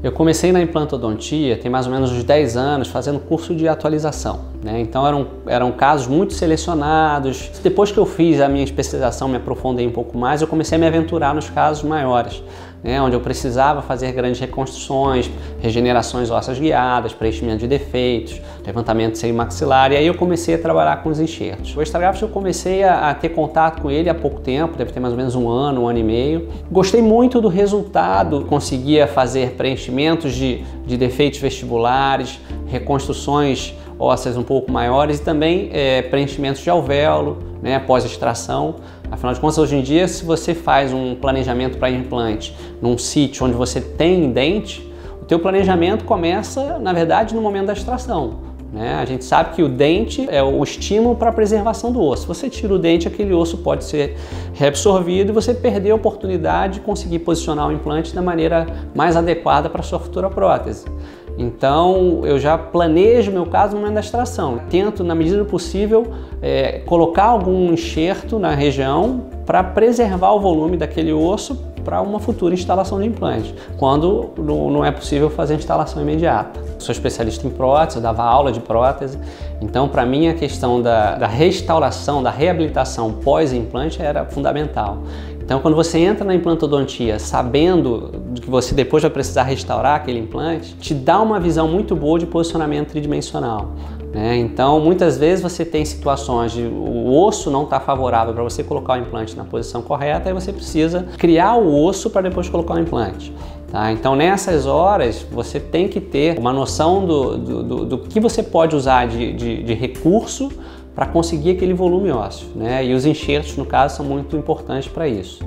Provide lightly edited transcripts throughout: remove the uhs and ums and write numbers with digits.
Eu comecei na implantodontia tem mais ou menos uns 10 anos fazendo curso de atualização, né? Então eram casos muito selecionados. Depois que eu fiz a minha especialização, me aprofundei um pouco mais, eu comecei a me aventurar nos casos maiores, né? Onde eu precisava fazer grandes reconstruções, regenerações ósseas guiadas, preenchimento de defeitos, levantamento de seio maxilar, e aí eu comecei a trabalhar com os enxertos. O Extragraft eu comecei a ter contato com ele há pouco tempo, deve ter mais ou menos um ano e meio. Gostei muito do resultado, conseguia fazer preenchimentos de defeitos vestibulares, reconstruções ósseas um pouco maiores e também preenchimentos de alvéolo, né, pós-extração. Afinal de contas, hoje em dia, se você faz um planejamento para implante num sítio onde você tem dente, o teu planejamento começa, na verdade, no momento da extração, né? A gente sabe que o dente é o estímulo para a preservação do osso. Se você tira o dente, aquele osso pode ser reabsorvido e você perder a oportunidade de conseguir posicionar o implante da maneira mais adequada para a sua futura prótese. Então, eu já planejo o meu caso no momento da extração. Tento, na medida do possível, colocar algum enxerto na região para preservar o volume daquele osso para uma futura instalação de implante, quando não é possível fazer instalação imediata. Sou especialista em prótese, eu dava aula de prótese, então para mim a questão da restauração, da reabilitação pós-implante era fundamental. Então quando você entra na implantodontia sabendo que você depois vai precisar restaurar aquele implante, te dá uma visão muito boa de posicionamento tridimensional, né? Então muitas vezes você tem situações de o osso não está favorável para você colocar o implante na posição correta e você precisa criar o osso para depois colocar o implante. Tá? Então nessas horas você tem que ter uma noção do que você pode usar de recurso para conseguir aquele volume ósseo, né? E os enxertos, no caso, são muito importantes para isso.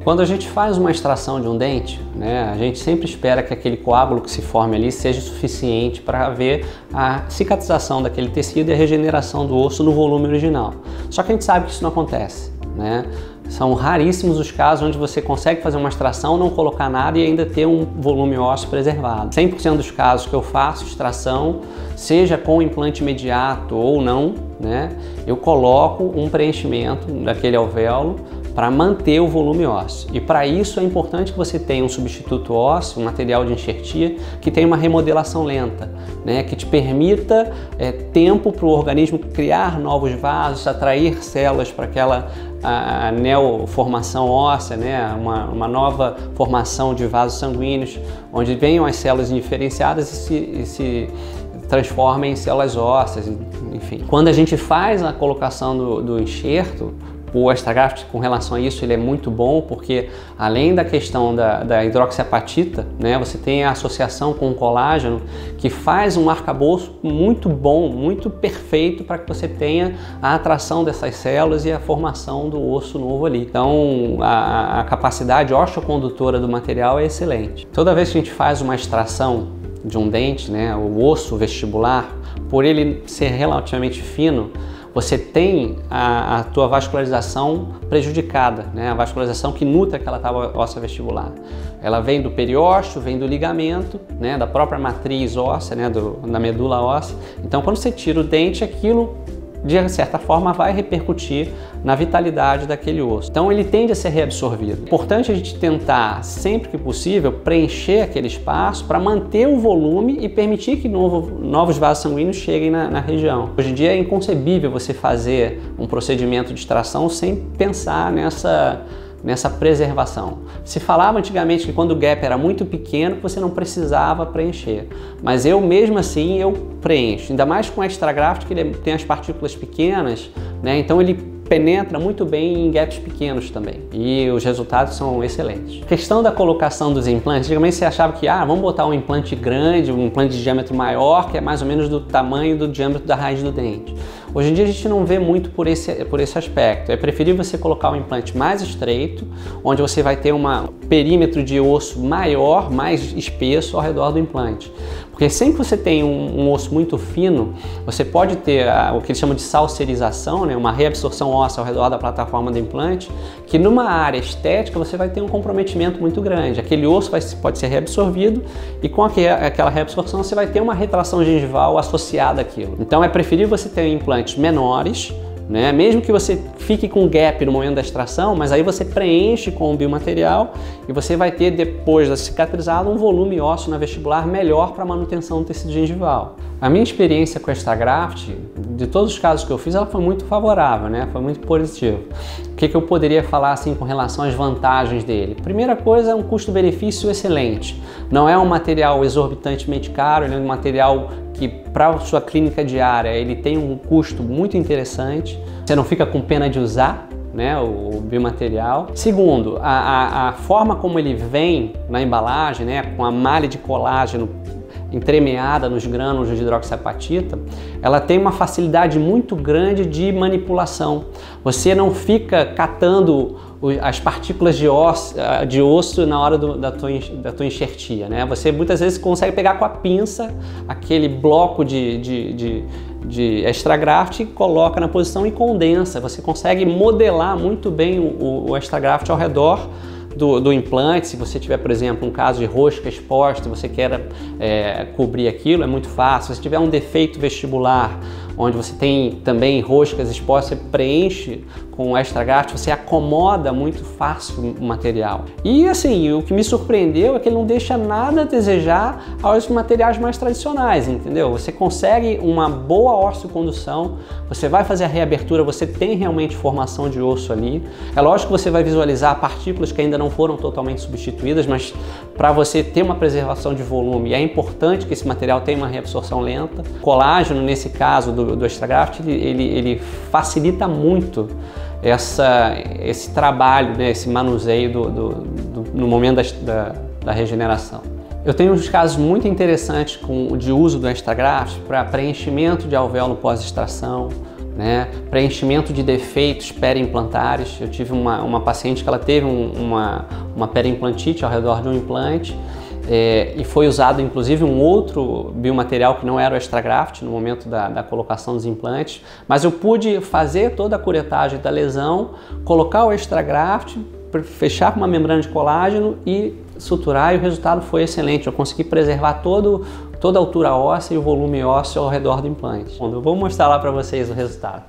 Quando a gente faz uma extração de um dente, né, a gente sempre espera que aquele coágulo que se forme ali seja suficiente para haver a cicatrização daquele tecido e a regeneração do osso no volume original. Só que a gente sabe que isso não acontece, né? São raríssimos os casos onde você consegue fazer uma extração, não colocar nada e ainda ter um volume ósseo preservado. 100% dos casos que eu faço extração, seja com implante imediato ou não, né, eu coloco um preenchimento daquele alvéolo para manter o volume ósseo. E para isso é importante que você tenha um substituto ósseo, um material de enxertia, que tenha uma remodelação lenta, né, que te permita tempo para o organismo criar novos vasos, atrair células para aquela neoformação óssea, né, uma nova formação de vasos sanguíneos, onde venham as células indiferenciadas e se transformem em células ósseas, enfim. Quando a gente faz a colocação do enxerto, o Extragraft, com relação a isso, ele é muito bom porque, além da questão da hidroxiapatita, né, você tem a associação com o colágeno que faz um arcabouço muito bom, muito perfeito para que você tenha a atração dessas células e a formação do osso novo ali. Então, a capacidade osteocondutora do material é excelente. Toda vez que a gente faz uma extração de um dente, né, o osso vestibular, por ele ser relativamente fino, você tem a tua vascularização prejudicada, né? A vascularização que nutre aquela tábua óssea vestibular. Ela vem do periósteo, vem do ligamento, né? Da própria matriz óssea, né? Da medula óssea. Então, quando você tira o dente, aquilo, de certa forma, vai repercutir na vitalidade daquele osso. Então ele tende a ser reabsorvido. É importante a gente tentar, sempre que possível, preencher aquele espaço para manter o volume e permitir que novos vasos sanguíneos cheguem na região. Hoje em dia é inconcebível você fazer um procedimento de extração sem pensar nessa preservação. Se falava antigamente que quando o gap era muito pequeno, você não precisava preencher. Mas eu mesmo assim, eu preencho. Ainda mais com o Extragraft, que ele tem as partículas pequenas, né? Então ele penetra muito bem em gaps pequenos também. E os resultados são excelentes. A questão da colocação dos implantes, antigamente você achava que vamos botar um implante grande, um implante de diâmetro maior, que é mais ou menos do tamanho do diâmetro da raiz do dente. Hoje em dia a gente não vê muito por esse aspecto. É preferível você colocar um implante mais estreito, onde você vai ter um perímetro de osso maior, mais espesso ao redor do implante. Porque sempre que você tem um osso muito fino, você pode ter o que eles chamam de salserização, né? Uma reabsorção óssea ao redor da plataforma do implante, que numa área estética você vai ter um comprometimento muito grande. Aquele osso pode ser reabsorvido e com aquela reabsorção você vai ter uma retração gengival associada àquilo. Então é preferível você ter implantes menores, né? Mesmo que você fique com gap no momento da extração, mas aí você preenche com o biomaterial e você vai ter, depois da cicatrizada, um volume ósseo na vestibular melhor para manutenção do tecido gengival. A minha experiência com esta graft, de todos os casos que eu fiz, ela foi muito favorável, né? Foi muito positiva. O que eu poderia falar assim com relação às vantagens dele? Primeira coisa, é um custo-benefício excelente. Não é um material exorbitantemente caro, ele é um material que para a sua clínica diária ele tem um custo muito interessante. Você não fica com pena de usar, né, o biomaterial. Segundo, a forma como ele vem na embalagem, né, com a malha de colágeno entremeada nos grânulos de hidroxiapatita, ela tem uma facilidade muito grande de manipulação. Você não fica catando as partículas de osso na hora da tua enxertia, né? Você muitas vezes consegue pegar com a pinça aquele bloco de extragraft, coloca na posição e condensa. Você consegue modelar muito bem o extragraft ao redor do implante. Se você tiver, por exemplo, um caso de rosca exposta e você quer cobrir aquilo, é muito fácil. Se tiver um defeito vestibular, onde você tem também roscas expostas, você preenche com o extragraft, você acomoda muito fácil o material. E assim, o que me surpreendeu é que ele não deixa nada a desejar aos materiais mais tradicionais, entendeu? Você consegue uma boa osteocondução, você vai fazer a reabertura, você tem realmente formação de osso ali. É lógico que você vai visualizar partículas que ainda não foram totalmente substituídas, mas para você ter uma preservação de volume, é importante que esse material tenha uma reabsorção lenta. O colágeno, nesse caso do extragraft, ele facilita muito esse trabalho, né, esse manuseio no momento da regeneração. Eu tenho uns casos muito interessantes de uso do extragraft para preenchimento de alvéolo pós-extração, né, preenchimento de defeitos periimplantares. Eu tive uma paciente que ela teve uma periimplantite ao redor de um implante, e foi usado inclusive um outro biomaterial que não era o extragraft no momento da colocação dos implantes, mas eu pude fazer toda a curetagem da lesão, colocar o extragraft, fechar com uma membrana de colágeno e suturar, e o resultado foi excelente. Eu consegui preservar toda a altura óssea e o volume ósseo ao redor do implante. Bom, eu vou mostrar lá para vocês o resultado.